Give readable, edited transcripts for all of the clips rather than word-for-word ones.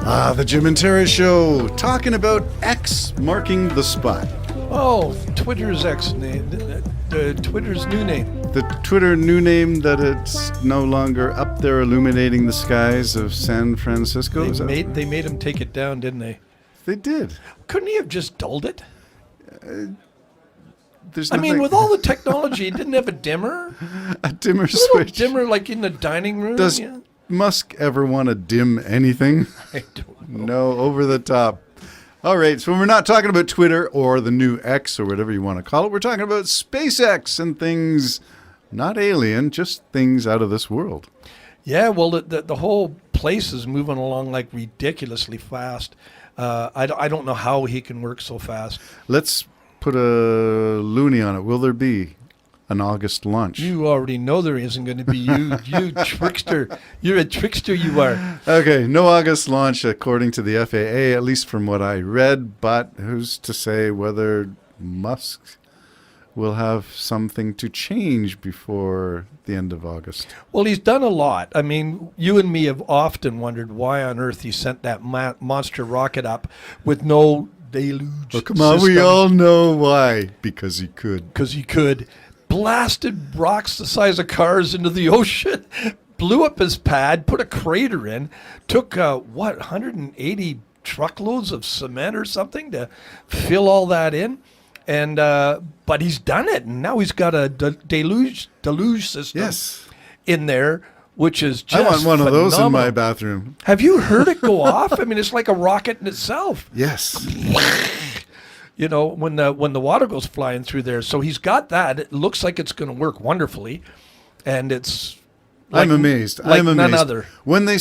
The Jim and Tara Show, talking about X marking the spot. Oh, Twitter's X name, Twitter's new name. The Twitter new name that it's no longer up there illuminating the skies of San Francisco. They made him take it down, didn't they? They did. Couldn't he have just dulled it? There's I mean, nothing- with all the technology, he didn't have a dimmer? a dimmer A little switch. dimmer like in the dining room? Does Yeah. Musk ever want to dim anything? I don't know. No, over the top. All right, so we're not talking about Twitter or the new X or whatever you want to call it. We're talking about SpaceX and things not alien, just things out of this world. Yeah, well, the whole place is moving along like ridiculously fast. I don't know how he can work so fast. Let's put a loony on it. Will there be an August launch? You already know there isn't going to be. You trickster. You're a trickster, you are. Okay, no August launch according to the FAA, at least from what I read. But who's to say whether Musk will have something to change before the end of August? Well, he's done a lot. I mean, you and me have often wondered why on earth he sent that monster rocket up with no deluge Oh, come on, we system. all know why. Because he could. Because he could. Blasted rocks the size of cars into the ocean, blew up his pad, put a crater in, took, 180 truckloads of cement or something to fill all that in. And but he's done it, and now he's got a deluge system in there, which is just I want one of those in phenomenal. my bathroom. Have you heard it go off? I mean, it's like a rocket in itself. Yes. You know, when the water goes flying through there. So he's got that. It looks like it's going to work wonderfully, and it's. I'm amazed. Like I'm amazed. none other. When they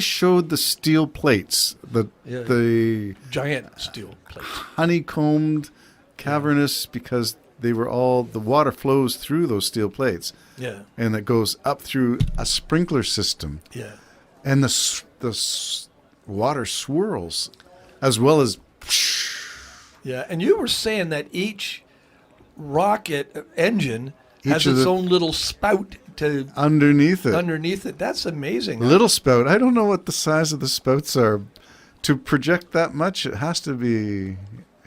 showed the steel plates, the Giant steel plate. honeycombed, cavernous, because they were all, the water flows through those steel plates, Yeah, and it goes up through a sprinkler system, yeah. and water swirls, as well as. Yeah, and you were saying that each rocket engine has Each of its the- own little spout to Underneath it. underneath it. That's amazing. Little spout. I don't know what the size of the spouts are. To project that much, it has to be.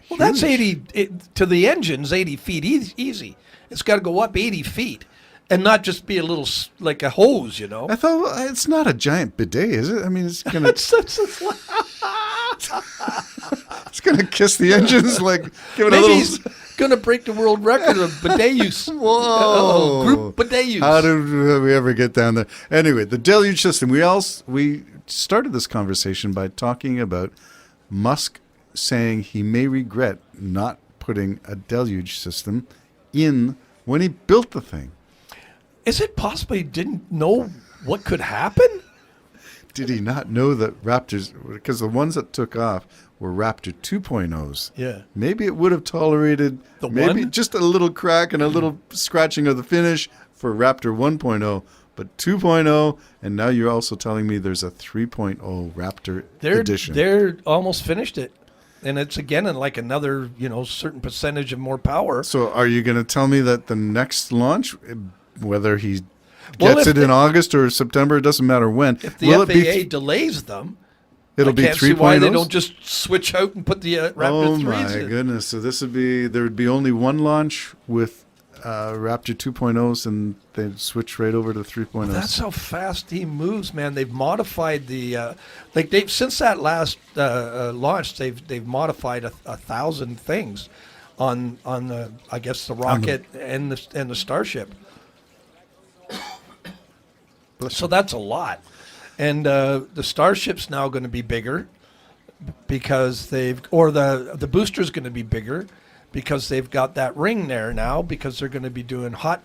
Well, that's huge. 80 to the engine's 80 feet easy. It's got to go up 80 feet and not just be a little like a hose, you know. I thought, well, it's not a giant bidet, is it? I mean, it's gonna it's gonna kiss the engines, like give it a Maybe little. he's going to break the world record of bidet use. Whoa! Group bidet use. How did we ever get down there? Anyway, the deluge system. We started this conversation by talking about Musk saying he may regret not putting a deluge system in when he built the thing. Is it possible he didn't know what could happen? Did he not know that Raptors, because the ones that took off were Raptor 2.0s. Yeah. Maybe it would have tolerated The maybe one? just a little crack and a little scratching of the finish for Raptor 1.0, but 2.0, and now you're also telling me there's a 3.0 Raptor edition. They're almost finished it. And it's again in like another, certain percentage of more power. So are you going to tell me that the next launch, whether he Well, gets if it in the- August or September, it doesn't matter when, If the will FAA it be delays them, it'll I be can't 3.0? see why they don't just switch out and put the Raptor Oh 3s my in. goodness! So there would be only one launch with Raptor 2.0s, and they'd switch right over to 3.0s. That's how fast he moves, man. They've modified the they've since that last launch. They've modified 1,000 things on the I guess the rocket and the Starship. So that's a lot, and the Starship's now going to be bigger because the booster's going to be bigger because they've got that ring there now because they're going to be doing hot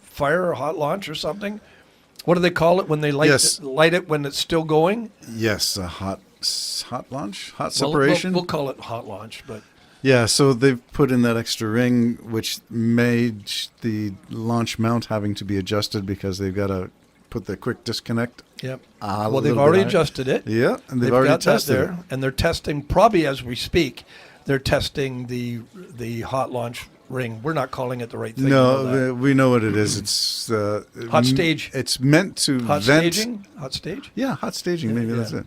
fire or hot launch or something. What do they call it when they light it when it's still going? Yes, a hot launch, hot Well, separation. We'll call it hot launch, but Yeah, so they've put in that extra ring, which made the launch mount having to be adjusted because they've got to put the quick disconnect. yep. A Well, they've little bit already higher. adjusted it. Yeah, and they've already got tested that it. there, and they're testing probably as we speak. They're testing the hot launch ring. We're not calling it the right thing. No, we know what it is. It's Hot stage. It's meant to hot vent. staging. Hot stage. Yeah, hot staging. Maybe Yeah. that's it.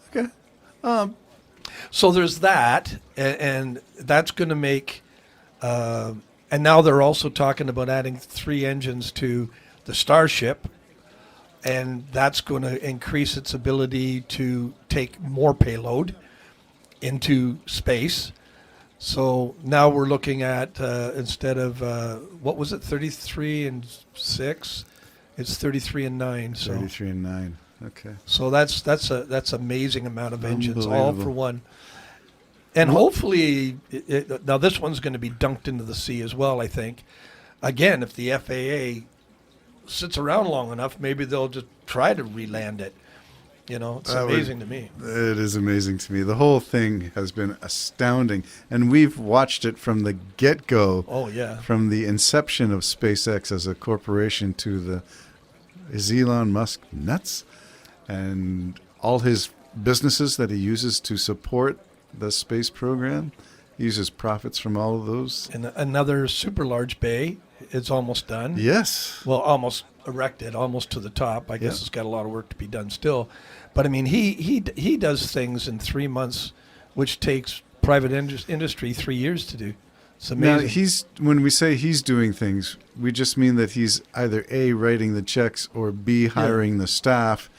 Okay. So there's that, and that's going to make. And now they're also talking about adding 3 engines to the Starship, and that's going to increase its ability to take more payload into space. So now we're looking at instead of what was it, 33 and 6, it's 33 and 9. So 33 and 9. Okay. so that's amazing amount of engines, all Unbelievable. for one. And hopefully, now this one's going to be dunked into the sea as well, I think. Again, if the FAA sits around long enough, maybe they'll just try to re-land it. You know, it's That would- amazing to me. It is amazing to me. The whole thing has been astounding, and we've watched it from the get-go. Oh, yeah. From the inception of SpaceX as a corporation to the is Elon Musk nuts, and all his businesses that he uses to support the space program. He uses profits from all of those. And another super large bay is almost done. Yes. Well, almost erected, almost to the top. I guess Yeah. it's got a lot of work to be done still. But I mean, he does things in 3 months, which takes private industry 3 years to do. It's Now amazing. when we say he's doing things, we just mean that he's either A, writing the checks, or B, hiring the staff,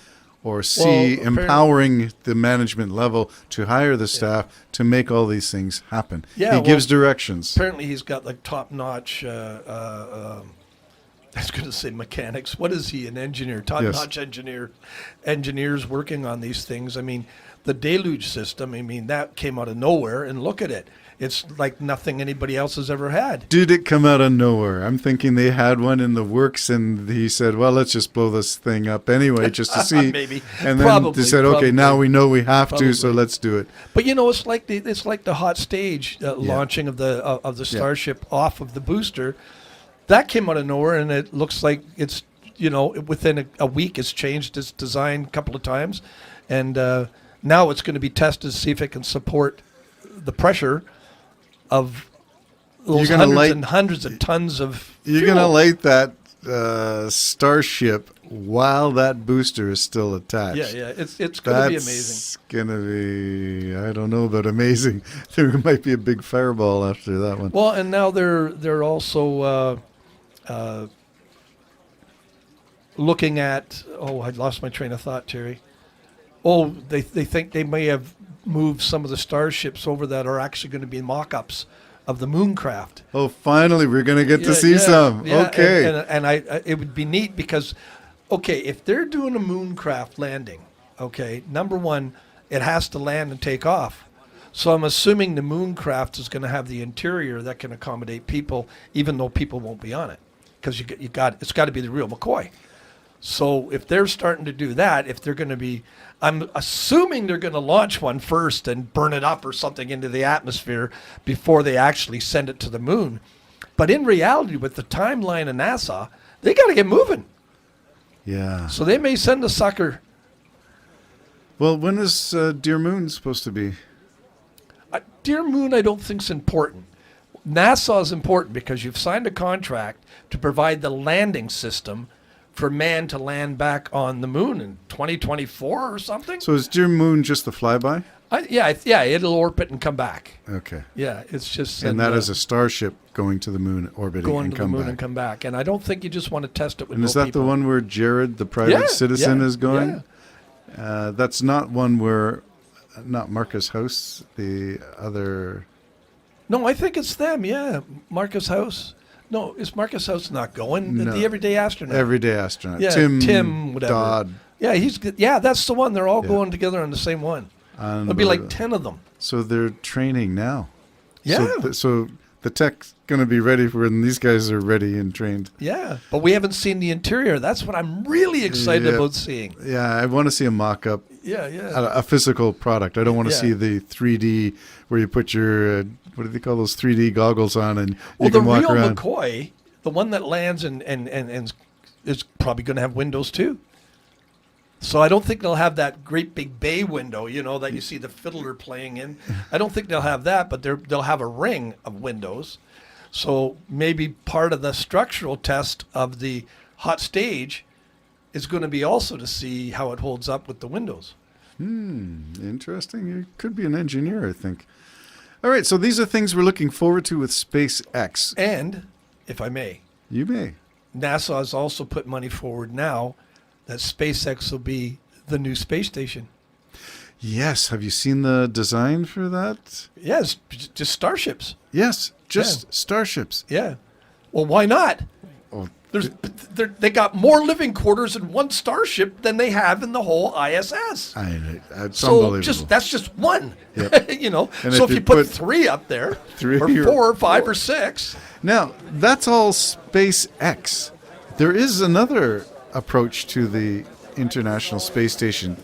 or C, Well, empowering the management level to hire the staff to make all these things happen. Yeah, he well, gives directions. Apparently, he's got like top-notch. I was going to say mechanics. What is he? An engineer? Top-notch engineers working on these things. I mean, the Deluge system. I mean, that came out of nowhere, and look at it. It's like nothing anybody else has ever had. Did it come out of nowhere? I'm thinking they had one in the works, and he said, "Well, let's just blow this thing up anyway, just to see." Maybe. And then Probably, they said, "Okay, now probably. we know we have to, so Probably. let's do it." But you know, it's like the hot stage launching of the Starship off of the booster. That came out of nowhere, and it looks like it's within a week it's changed its design a couple of times, and now it's going to be tested to see if it can support the pressure of those You're gonna hundreds of tons of. You're fuel. going to light that Starship while that booster is still attached. Yeah. It's going to be amazing. That's going to be, I don't know about amazing. There might be a big fireball after that one. Well, and now they're also looking at. Oh, I lost my train of thought, Terry. Oh, they think they may have moved some of the starships over that are actually going to be mock-ups of the Mooncraft. Oh, finally, we're going to get to see some. Yeah, Okay. and I it would be neat because, okay, if they're doing a Mooncraft landing, okay, number one, it has to land and take off. So I'm assuming the Mooncraft is going to have the interior that can accommodate people, even though people won't be on it, because it's got to be the real McCoy. So if they're starting to do that, if they're going to be, I'm assuming they're going to launch one first and burn it up or something into the atmosphere before they actually send it to the moon. But in reality, with the timeline of NASA, they got to get moving. Yeah. So they may send a sucker. Well, when is Dear Moon supposed to be? Dear Moon, I don't think is important. NASA is important because you've signed a contract to provide the landing system for man to land back on the moon in 2024 or something. So is Dear Moon just the flyby? Yeah, it'll orbit and come back. Okay. Yeah, it's just And that is a starship going to the moon, orbiting, going and to the come moon back. and come back. And I don't think you just want to test it with And is no that people. the one where Jared, the private citizen, is going? Yeah. That's not one where, not Marcus House, the other. No, I think it's them. Yeah, Marcus House. No, is Marcus House not going? No. The Everyday Astronaut. Everyday astronaut. Yeah, Tim, whatever. Dodd. Yeah, he's good. Yeah, that's the one. They're all Yeah. going together on the same one. There'll be Unbelievable. like 10 of them. So they're training now. Yeah. So the tech's going to be ready for when these guys are ready and trained. Yeah, but we haven't seen the interior. That's what I'm really excited Yeah. about seeing. Yeah, I want to see a mock-up, Yeah. a physical product. I don't want to Yeah. see the 3D where you put your, what do they call those 3D goggles on and Well, you the can walk real around. McCoy, the one that lands and is probably going to have windows too. So I don't think they'll have that great big bay window, that you see the fiddler playing in. I don't think they'll have that, but they'll have a ring of windows. So maybe part of the structural test of the hot stage is going to be also to see how it holds up with the windows. Interesting. You could be an engineer, I think. All right, so these are things we're looking forward to with SpaceX. And, if I may, You may. NASA has also put money forward now that SpaceX will be the new space station. Yes. Have you seen the design for that? Yes, just starships. Yes, just starships. Yeah. Well, why not? Oh, They got more living quarters in one starship than they have in the whole ISS. it's So unbelievable. that's just one. Yep. You know. And So if if you you put put 3 up there, three or or 4 or 5 or 6. Now, that's all SpaceX. There is another approach to the International Space Station.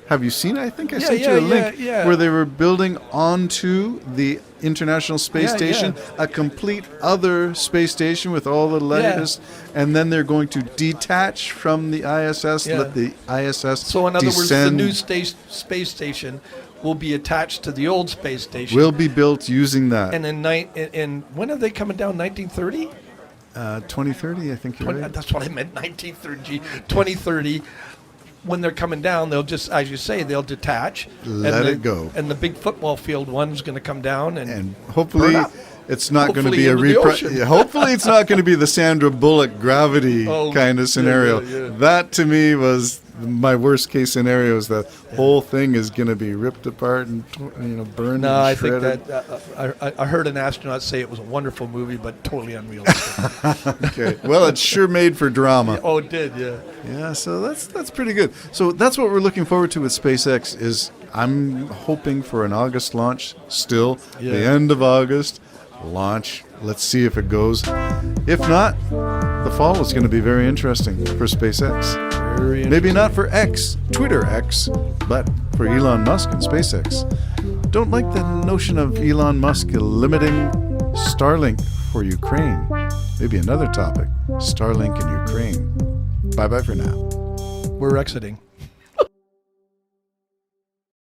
Have you seen it? I think I sent you a link yeah. where they were building onto the International Space Yeah, Station a complete other space station with all the latest, and then they're going to detach from the ISS, Yeah. let the ISS So in other words, the descend. new space station will be attached to the old space station. Will be built using that. And in when are they coming down? 1930? 2030, I think you're right. That's what I meant. 1930. 2030. When they're coming down, they'll just, as you say, they'll detach. Let it go. And the big football field one's going to come down And hopefully burn up. it's not going to Hopefully be a into the ocean. hopefully it's not going to be the Sandra Bullock gravity Oh, kind of scenario. yeah. That to me was my worst case scenario. Is the whole thing is going to be ripped apart and burned. No, and I think shredded. that I heard an astronaut say it was a wonderful movie, but totally unrealistic. Okay. Well, it's sure made for drama. Oh, it did, yeah. Yeah, so that's pretty good. So that's what we're looking forward to with SpaceX. Is I'm hoping for an August launch. Still, Yeah. the end of August launch. Let's see if it goes. If not, the fall is going to be very interesting for SpaceX. Very Maybe not for X, Twitter X, but for Elon Musk and SpaceX. Don't like the notion of Elon Musk limiting Starlink for Ukraine. Maybe another topic. Starlink in Ukraine. Bye-bye for now. We're exiting.